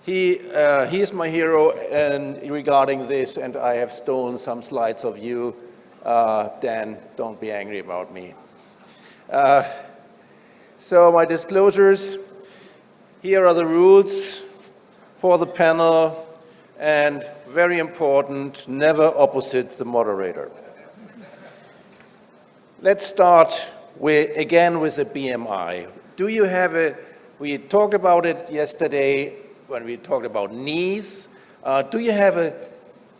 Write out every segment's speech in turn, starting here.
He is my hero regarding this, and I have stolen some slides of you. Dan, don't be angry about me. So my disclosures, here are the rules for the panel, and very important, never opposite the moderator. Let's start again with the BMI. Do you have we talked about it yesterday when we talked about knees. Do you have a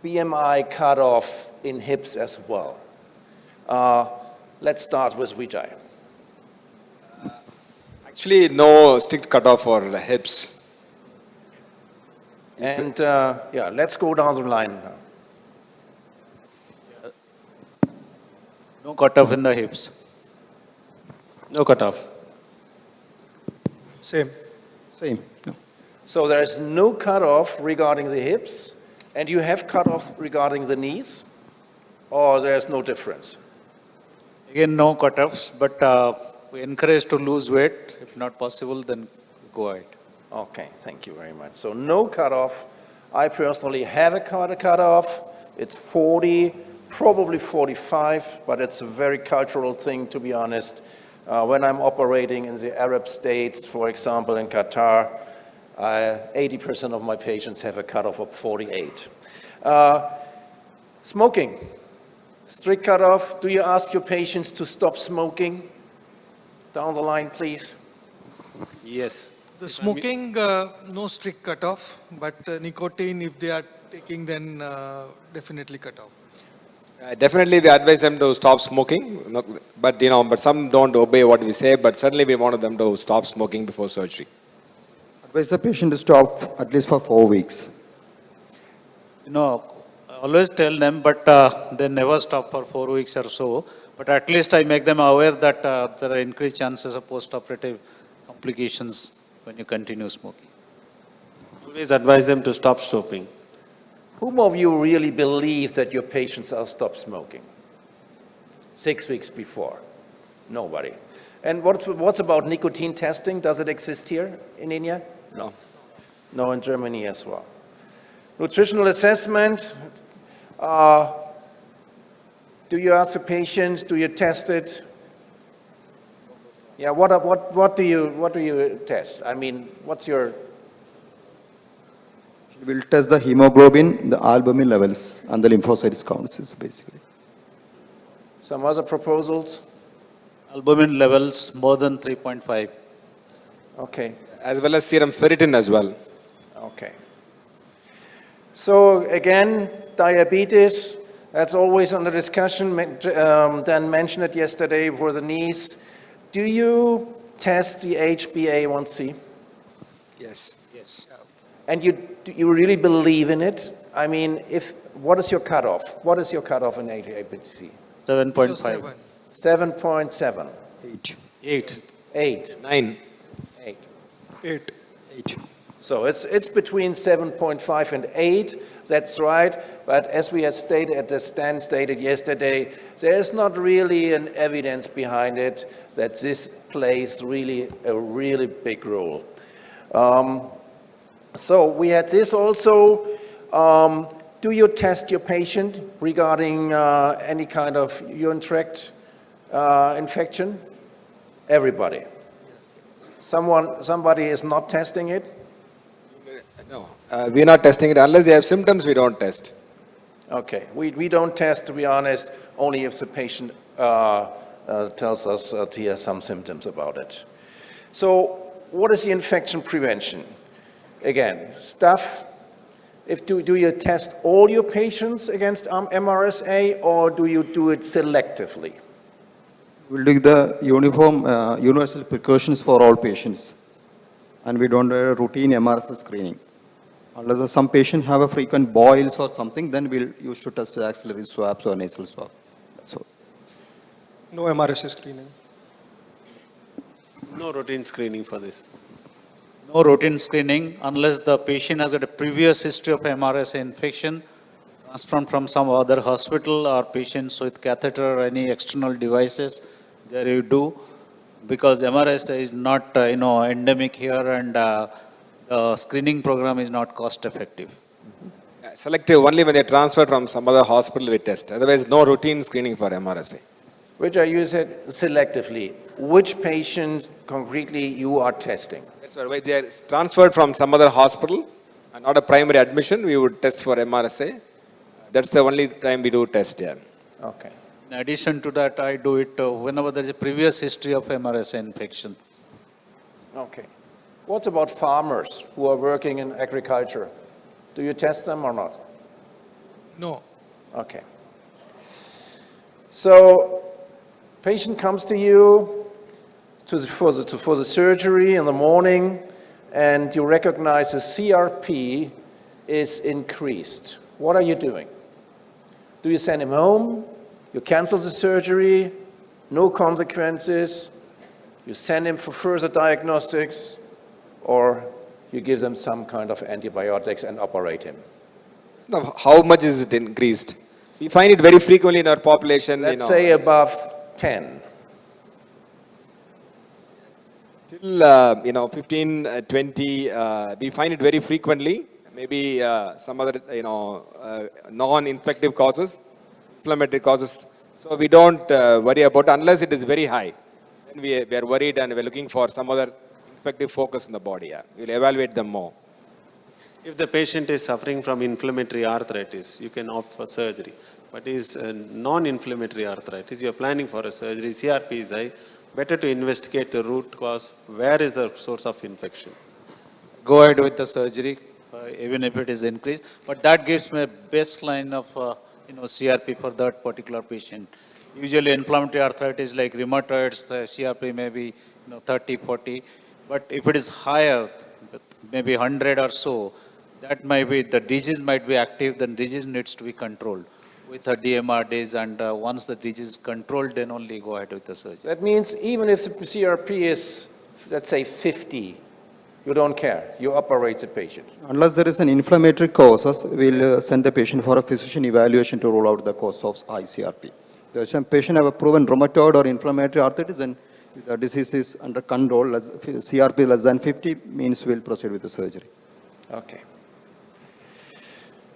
BMI cutoff in hips as well? Let's start with Vijay. Actually, no strict cutoff for the hips. And yeah, let's go down the line now. No cutoff in the hips. No cutoff. Same. No. So there is no cutoff regarding the hips, and you have cutoff regarding the knees, or there's no difference? Again, no cutoffs, but we encourage to lose weight. If not possible, then go ahead. Okay, thank you very much. So no cutoff. I personally have a cutoff. It's 40, probably 45, but it's a very cultural thing, to be honest. When I'm operating in the Arab states, for example, in Qatar, 80% of my patients have a cutoff of 48. Smoking. Strict cutoff. Do you ask your patients to stop smoking? Down the line, please. Yes. The smoking, no strict cutoff, but nicotine, if they are taking, then definitely cut off. Definitely, we advise them to stop smoking, but some don't obey what we say. But certainly, we want them to stop smoking before surgery. Advise the patient to stop at least for 4 weeks. I always tell them, but they never stop for 4 weeks or so. But at least I make them aware that there are increased chances of post-operative complications when you continue smoking. Always advise them to stop smoking. Whom of you really believes that your patients are stop smoking? 6 weeks before? Nobody. And what's about nicotine testing? Does it exist here in India? No. No, in Germany as well. Nutritional assessment. Do you ask the patients? Do you test it? Yeah. What do you test? I mean, what's your? We will test the hemoglobin, the albumin levels, and the lymphocytes counts, basically. Some other proposals? Albumin levels more than 3.5. Okay. As well as serum ferritin as well. Okay. So again, diabetes, that's always under discussion. Dan mentioned it yesterday for the knees. Do you test the HbA1c? Yes. Yes. And do you really believe in it? I mean, what is your cutoff? What is your cutoff in HbA1c? 7.5. 7.7. 8. 9. 8. So it's between 7.5 and 8. That's right. But as we had stated, Stan stated yesterday, there is not really an evidence behind it that this plays really a really big role. So we had this also. Do you test your patient regarding any kind of urine tract infection? Everybody. Yes. Somebody is not testing it? No, we're not testing it. Unless they have symptoms, we don't test. Okay, we don't test, to be honest, only if the patient tells us that he has some symptoms about it. So what is the infection prevention? Again, staph. Do you test all your patients against MRSA, or do you do it selectively? We'll do the universal precautions for all patients. And we don't do a routine MRSA screening. Unless some patients have a frequent boils or something, then we'll use to test the axillary swabs or nasal swab. That's all. No MRSA screening. No routine screening for this. No routine screening unless the patient has got a previous history of MRSA infection, transferred from some other hospital, or patients with catheter or any external devices. There you do, because MRSA is not endemic here, and the screening program is not cost effective. Selective, only when they transfer from some other hospital we test. Otherwise, no routine screening for MRSA. Which are used selectively. Which patients concretely you are testing? That's why they are transferred from some other hospital and not a primary admission, we would test for MRSA. That's the only time we do test, yeah. Okay. In addition to that, I do it whenever there is a previous history of MRSA infection. Okay. What about farmers who are working in agriculture? Do you test them or not? No. Okay. So, patient comes to you for the surgery in the morning, and you recognize the CRP is increased. What are you doing? Do you send him home? You cancel the surgery? No consequences? You send him for further diagnostics? Or you give them some kind of antibiotics and operate him? Now, how much is it increased? We find it very frequently in our population. Let's say above 10. Till 15, 20, we find it very frequently. Maybe some other non-infective causes, inflammatory causes. So we don't worry about it unless it is very high. Then we are worried and we're looking for some other infective focus in the body. Yeah. We'll evaluate them more. If the patient is suffering from inflammatory arthritis, you can opt for surgery. But is non-inflammatory arthritis, you are planning for a surgery, CRP is high, better to investigate the root cause. Where is the source of infection? Go ahead with the surgery, even if it is increased. But that gives me a baseline of CRP for that particular patient. Usually inflammatory arthritis like rheumatoids, the CRP may be 30, 40. But if it is higher, maybe 100 or so, that might be, the disease might be active, then disease needs to be controlled with a DMRDs, and once the disease is controlled, then only go ahead with the surgery. That means even if the CRP is, let's say, 50, you don't care. You operate the patient. Unless there is an inflammatory causes, we'll send the patient for a physician evaluation to rule out the cause of high CRP. If some patient have a proven rheumatoid or inflammatory arthritis, then if the disease is under control, CRP less than 50 means we'll proceed with the surgery. Okay.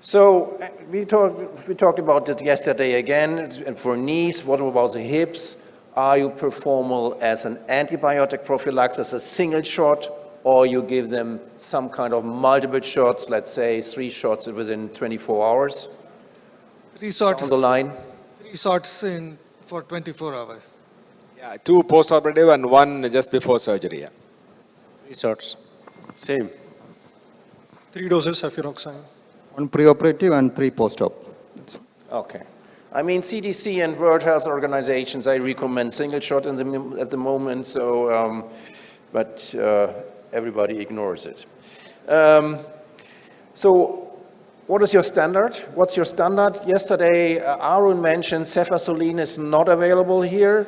So we talked about it yesterday again, and for knees, what about the hips? Are you performal as an antibiotic prophylaxis, a single shot, or you give them some kind of multiple shots, let's say 3 shots within 24 hours? 3 shots. On the line? 3 shots in for 24 hours. Yeah, 2 post-operative and 1 just before surgery. Yeah. 3 shots. Same. 3 doses cefuroxime. 1 preoperative and 3 post-op. Okay. I mean, CDC and World Health Organizations, I recommend single shot at the moment, so, but everybody ignores it. So what is your standard? What's your standard? Yesterday, Arun mentioned cefazolin is not available here.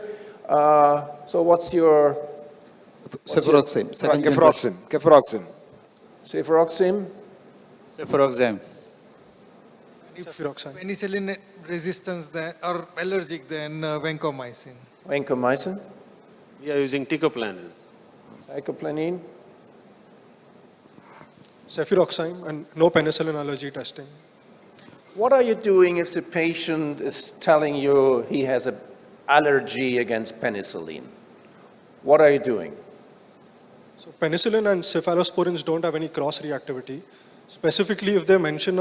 So what's your? Cefuroxime. Cefuroxime. Cefuroxime? Cefuroxime. If Cefuroxime. penicillin resistance then, or allergic, then vancomycin. Vancomycin? We are using ticoplanin. Icoplanine? Cefuroxime and no penicillin allergy testing. What are you doing if the patient is telling you he has an allergy against penicillin? What are you doing? So penicillin and cephalosporins don't have any cross-reactivity. Specifically, if they mention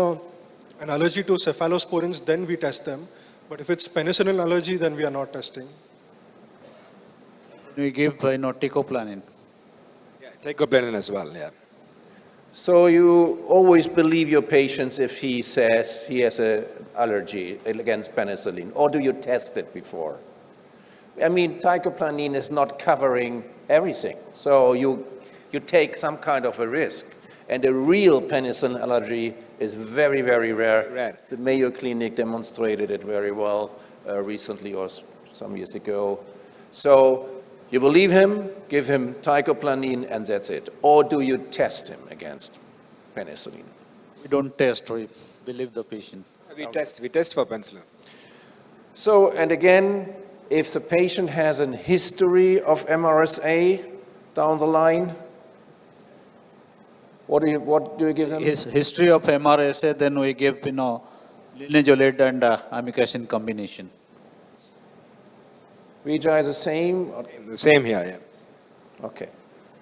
an allergy to cephalosporins, then we test them. But if it's penicillin allergy, then we are not testing. We give ticoplanin. Yeah, ticoplanin as well, yeah. So you always believe your patients if he says he has an allergy against penicillin, or do you test it before? I mean, ticoplanin is not covering everything, so you take some kind of a risk. And a real penicillin allergy is very, very rare. The Mayo Clinic demonstrated it very well recently or some years ago. So you believe him, give him ticoplanin, and that's it. Or do you test him against penicillin? We don't test, we believe the patient. We test for penicillin. So, and again, if the patient has a history of MRSA down the line, What do you give them? His history of Amar S, then we give, linezolid and amikacin combination. Vijay is the same? The same here, yeah. Okay.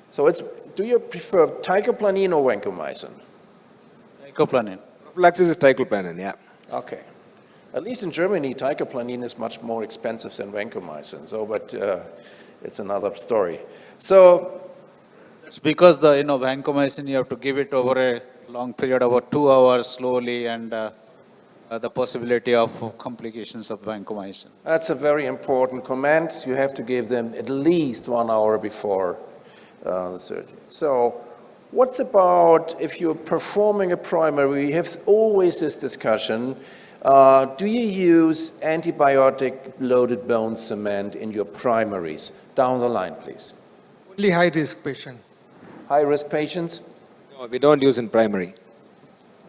So do you prefer teicoplanin or vancomycin? Teicoplanin. Prophylaxis is teicoplanin, yeah. Okay. At least in Germany, teicoplanin is much more expensive than vancomycin. So, but it's another story. So, It's because the, vancomycin, you have to give it over a long period, about 2 hours slowly, and the possibility of complications of vancomycin. that's a very important comment. You have to give them at least 1 hour before the surgery. So, what's about if you're performing a primary? We have always this discussion. Do you use antibiotic-loaded bone cement in your primaries? Down the line, please. Only high-risk patient. High-risk patients? No, we don't use in primary.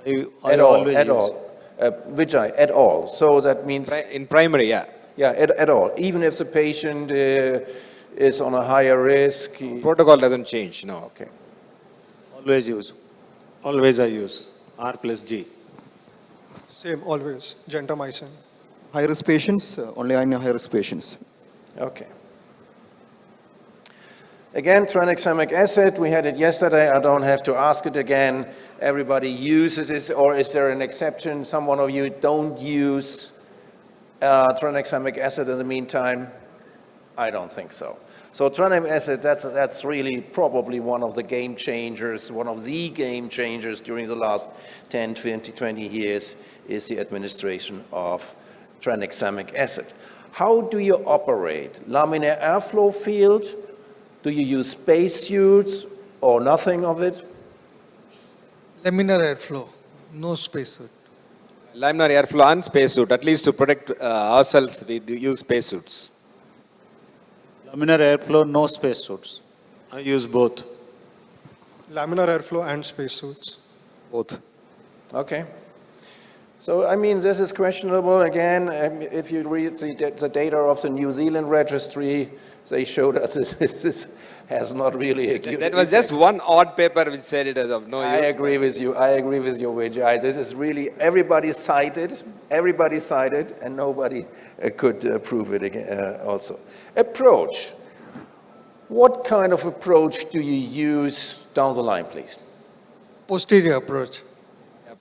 At all, at all. Vijay, at all. So that means, In primary, yeah. yeah, at all. Even if the patient is on a higher risk. Protocol doesn't change, no. Okay. Always use. Always I use R plus G. Same, always, gentamicin. High-risk patients, only in high-risk patients. Okay. Again, tranexamic acid, we had it yesterday. I don't have to ask it again. Everybody uses it, or is there an exception? Some one of you don't use tranexamic acid in the meantime? I don't think so. So tranexamic acid, that's really probably one of the game changers, during the last 10, 20 years is the administration of tranexamic acid. How do you operate? Laminar airflow field? Do you use spacesuits or nothing of it? Laminar airflow, no spacesuit. Laminar airflow and spacesuit, at least to protect ourselves, we do use spacesuits. Laminar airflow, no spacesuits. I use both. Laminar airflow and spacesuits. Both. Okay. So, I mean, this is questionable. Again, if you read the data of the New Zealand registry, they showed us this has not really a good That was just one odd paper which said it is of no use. I agree with you, Vijay. This is really, everybody cited, and nobody could prove it again, also. Approach. What kind of approach do you use down the line, please? Posterior approach.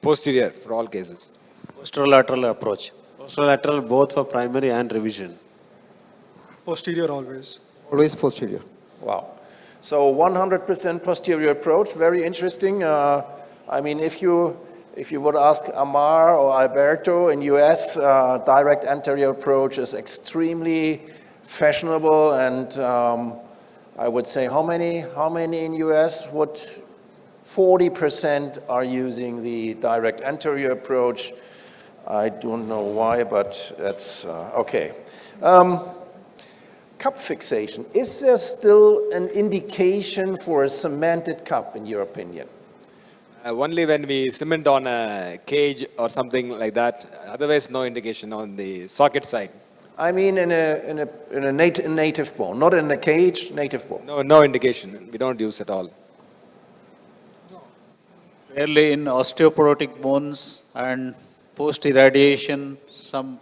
Posterior for all cases. Posterolateral approach. Posterolateral both for primary and revision. Posterior always. Always posterior. Wow. So 100% posterior approach, very interesting. I mean, if you would ask Amar or Alberto in US, direct anterior approach is extremely fashionable, and I would say how many in US would 40% are using the direct anterior approach. I don't know why, but that's okay. Cup fixation. Is there still an indication for a cemented cup, in your opinion? Only when we cement on a cage or something like that. Otherwise, no indication on the socket side. I mean, in a native bone, not in a cage, native bone. No indication. We don't use at all. Rarely in osteoporotic bones and post-irradiation, some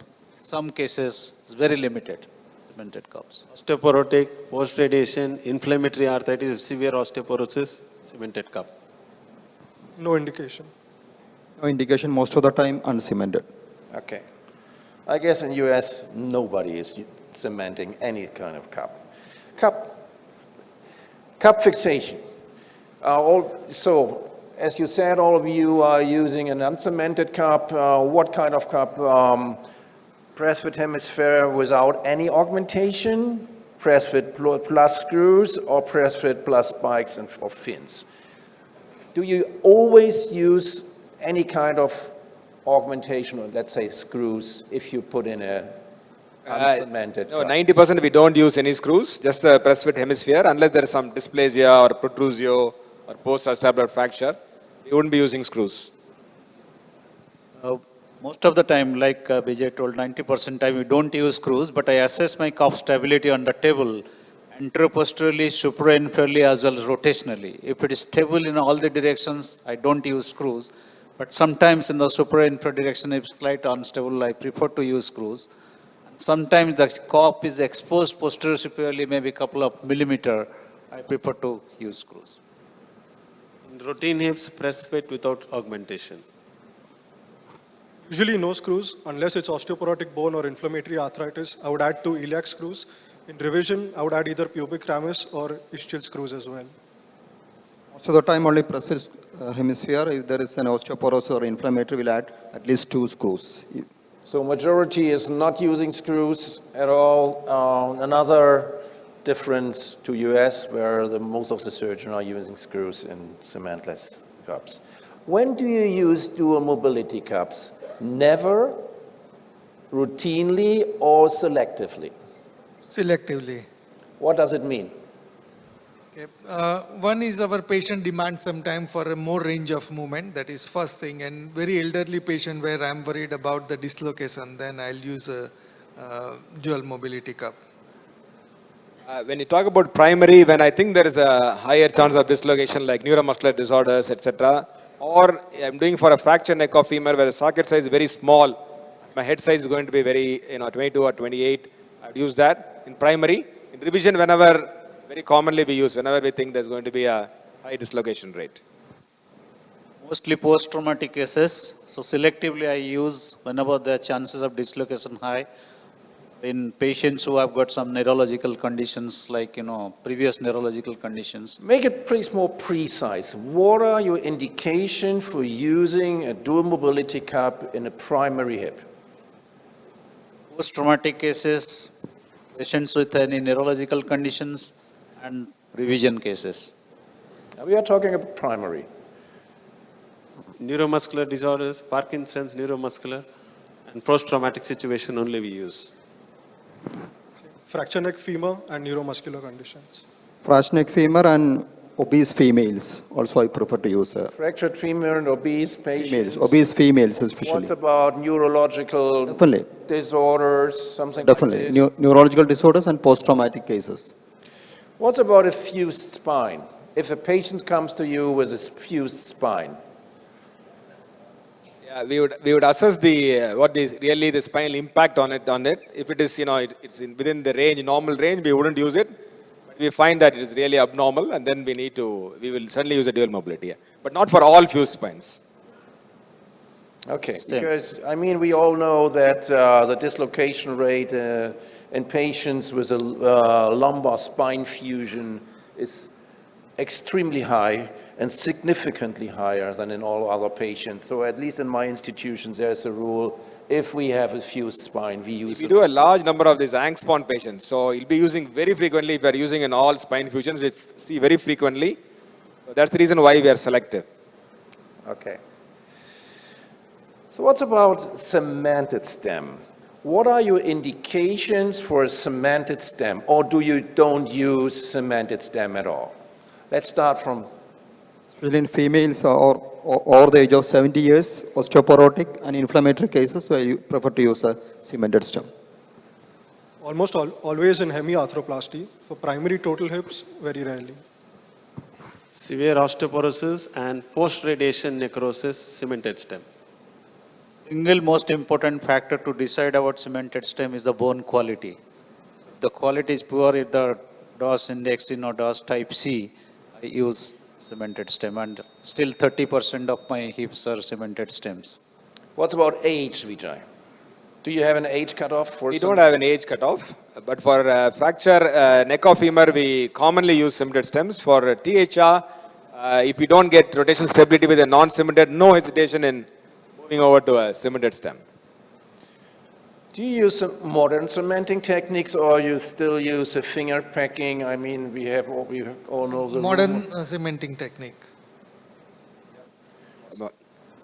cases, it's very limited, cemented cups. Osteoporotic, post-radiation, inflammatory arthritis, severe osteoporosis, cemented cup. No indication. No indication, most of the time uncemented. Okay. I guess in US, nobody is cementing any kind of cup. Cup fixation. So, as you said, all of you are using an uncemented cup. What kind of cup? Press with hemisphere without any augmentation, press fit plus screws, or press fit plus spikes and or fins. Do you always use any kind of augmentation, or let's say screws, if you put in a uncemented No, cup? 90% we don't use any screws, just a press fit hemisphere, unless there is some dysplasia or protrusio or post-acetabular fracture. We wouldn't be using screws. Most of the time, like Vijay told, 90% time we don't use screws, but I assess my cup stability on the table, anteroposteriorly, suprainferiorly, as well as rotationally. If it is stable in all the directions, I don't use screws. But sometimes in the supra-inferior direction, if it's slightly unstable, I prefer to use screws. Sometimes the corp is exposed posterior superiorly, maybe a couple of millimeter, I prefer to use screws. In routine hips, press fit without augmentation. Usually no screws, unless it's osteoporotic bone or inflammatory arthritis. I would add 2 iliac screws. In revision, I would add either pubic ramus or ischial screws as well. Most of the time only press fit hemisphere. If there is an osteoporosis or inflammatory, we'll add at least 2 screws. So majority is not using screws at all. Another difference to US, where most of the surgeons are using screws in cementless cups. When do you use dual mobility cups? Never, routinely, or selectively? Selectively. What does it mean? Okay. One is our patient demands sometime for a more range of movement. That is first thing. And very elderly patient where I'm worried about the dislocation, then I'll use a dual mobility cup. When you talk about primary, when I think there is a higher chance of dislocation like neuromuscular disorders, etc., or I'm doing for a fracture neck of femur where the socket size is very small, my head size is going to be very, 22 or 28, I'd use that in primary. In revision, whenever, very commonly we use, whenever we think there's going to be a high dislocation rate. Mostly post-traumatic cases. So selectively I use whenever the chances of dislocation high. In patients who have got some neurological conditions like, previous neurological conditions. Make it please more precise. What are your indications for using a dual mobility cup in a primary hip? Post-traumatic cases, patients with any neurological conditions, and revision cases. Now we are talking about primary. Neuromuscular disorders, Parkinson's, neuromuscular, and post-traumatic situation only we use. Fracture neck femur and neuromuscular conditions. Fracture neck femur and obese females also I prefer to use. Fractured femur and obese patients. Obese females especially. What's about neurological Definitely. disorders, something Definitely. like this? Neurological disorders and post-traumatic cases. What about a fused spine? If a patient comes to you with a fused spine, Yeah, we would assess really the spinal impact on it. If it is, it's within the range, normal range, we wouldn't use it. But we find that it is really abnormal, and then we will certainly use a dual mobility. Yeah. But not for all fused spines. okay, Same. because we all know that the dislocation rate in patients with a lumbar spine fusion is extremely high and significantly higher than in all other patients. So at least in my institutions, there's a rule, if we have a fused spine, we use We it. do a large number of these angst patients, so you'll be using very frequently. If we are using in all spine fusions, we see very frequently. So that's the reason why we are selective. Okay. So what's about cemented stem? What are your indications for a cemented stem, or don't use cemented stem at all? Let's start from Especially in females or the age of 70 years, osteoporotic and inflammatory cases where you prefer to use a cemented stem. Almost always in hemiarthroplasty. For primary total hips, very rarely. Severe osteoporosis and post-radiation necrosis, cemented stem. Single most important factor to decide about cemented stem is the bone quality. If the quality is poor, if the DOS index is not DOS type C, I use cemented stem, and still 30% of my hips are cemented stems. What about age, Vijay? Do you have an age cutoff for We don't have an age cutoff, but for fracture neck of femur, we commonly use cemented stems. For THR, if you don't get rotational stability with a non-cemented, no hesitation in moving over to a cemented stem. Do you use some modern cementing techniques, or you still use a finger packing? We all know the Modern cementing technique.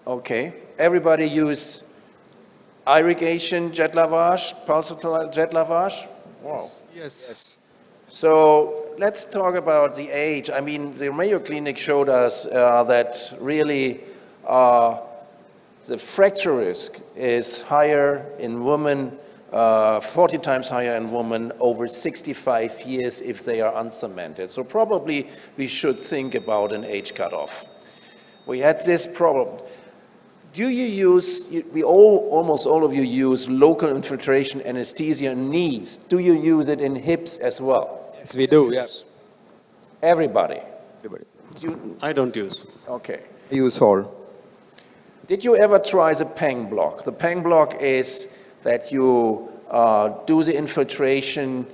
Okay. Everybody use irrigation jet lavage, pulsatile jet lavage? Wow. Yes. So let's talk about the age. The Mayo Clinic showed us that really the fracture risk is higher in women 40 times higher in women over 65 years if they are uncemented. So probably we should think about an age cutoff. We had this problem. Do you use, almost all of you use local infiltration anesthesia in knees. Do you use it in hips as well? Yes, we do, yes. Everybody? Everybody. I don't use. Okay. I use all. Did you ever try the peng block? The peng block is that you do the infiltration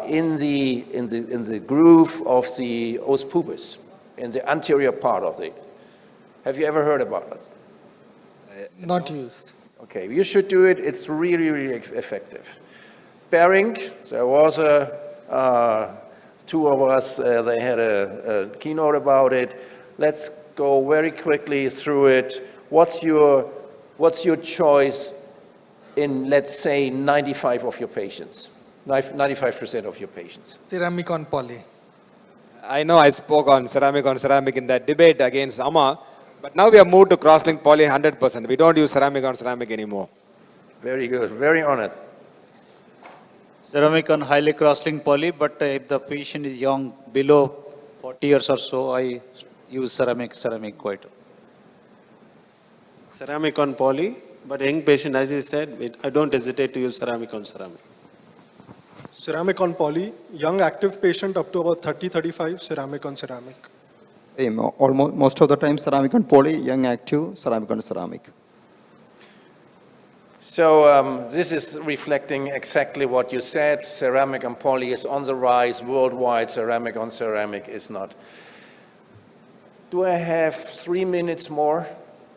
in the groove of the os pubis, in the anterior part of the. Have you ever heard about it? Not used. Okay, you should do it. It's really, really effective. Bearing, there was two of us, they had a keynote about it. Let's go very quickly through it. What's your choice in, let's say, 95 of your patients, 95% of your patients? Ceramic on poly. I know I spoke on ceramic in that debate against Amar, but now we have moved to crosslink poly 100%. We don't use ceramic on ceramic anymore. Very good, very honest. Ceramic on highly crosslink poly, but if the patient is young, below 40 years or so, I use ceramic quite. Ceramic on poly, but young patient, as you said, I don't hesitate to use ceramic on ceramic. Ceramic on poly, young active patient up to about 30-35, ceramic on ceramic. Same, almost most of the time ceramic on poly, young active, ceramic on ceramic. So this is reflecting exactly what you said. Ceramic on poly is on the rise worldwide. Ceramic on ceramic is not. Do I have 3 minutes more?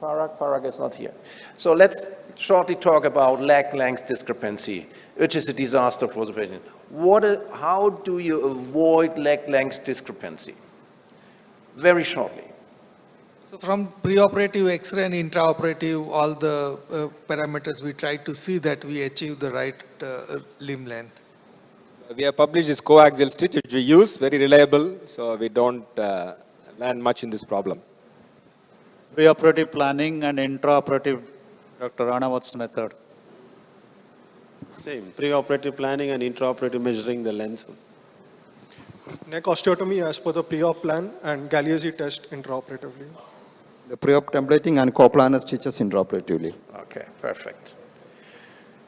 Parag is not here. So let's shortly talk about leg length discrepancy, which is a disaster for the patient. How do you avoid leg length discrepancy? Very shortly. So from preoperative X-ray and intraoperative, all the parameters, we try to see that we achieve the right limb length. We have published this coaxial stitch, which we use, very reliable, so we don't land much in this problem. Preoperative planning and intraoperative, Dr. Ranawat's method. Same, pre-operative planning and intraoperative measuring the length. Neck osteotomy as per the pre-op plan and Galeazzi test intraoperatively. The pre-op templating and coplanar stitches intraoperatively. Okay, perfect.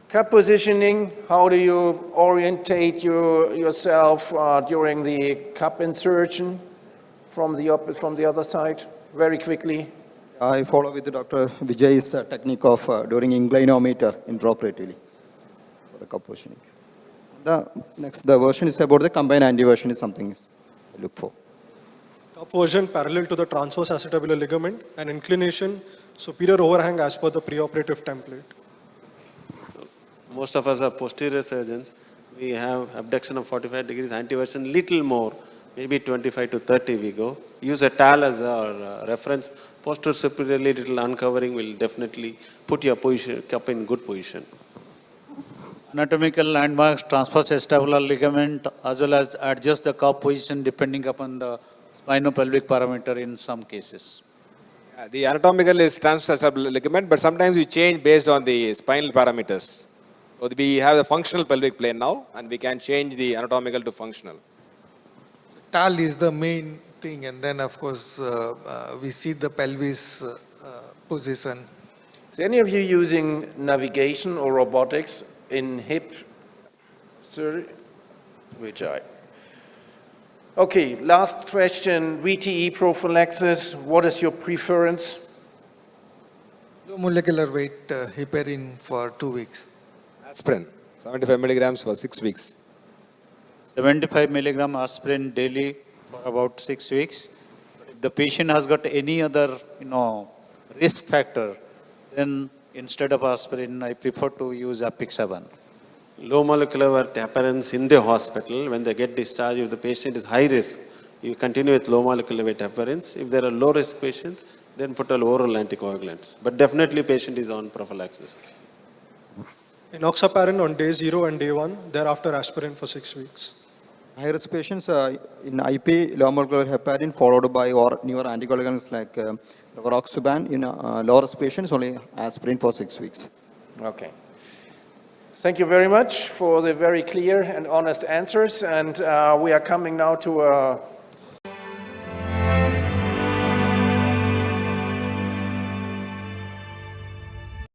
Cup positioning, how do you orientate yourself during the cup insertion from the other side? Very quickly. I follow with Dr. Vijay's technique of doing inclinometer intraoperatively for the cup positioning. The version is about the combined anteversion is something I look for. Cup version parallel to the transverse acetabular ligament and inclination superior overhang as per the preoperative template. So most of us are posterior surgeons. We have abduction of 45 degrees, anteversion little more, maybe 25 to 30 we go. Use a towel as our reference. Posterior superiorly little uncovering will definitely put your cup in good position. Anatomical landmarks, transverse acetabular ligament, as well as adjust the cup position depending upon the spinopelvic parameter in some cases. The anatomical is transverse acetabular ligament, but sometimes we change based on the spinal parameters. So we have the functional pelvic plane now, and we can change the anatomical to functional. TAL is the main thing, and then of course we see the pelvis position. Is any of you using navigation or robotics in hip surgery? Which I. Okay, last question, VTE prophylaxis, what is your preference? Low molecular weight heparin for 2 weeks. Aspirin, 75 milligrams for 6 weeks. 75 milligram aspirin daily for about 6 weeks. If the patient has got any other, risk factor, then instead of aspirin, I prefer to use Apixaban. Low molecular weight heparins in the hospital, when they get discharged, if the patient is high risk, you continue with low molecular weight heparins. If there are low risk patients, then put an oral anticoagulants. But definitely patient is on prophylaxis. Enoxaparin on day 0 and day 1, thereafter aspirin for 6 weeks. High risk patients in IP, low molecular heparin followed by newer anticoagulants like ROC. In low risk patients, only aspirin for 6 weeks. Okay. Thank you very much for the very clear and honest answers. And we are coming now to a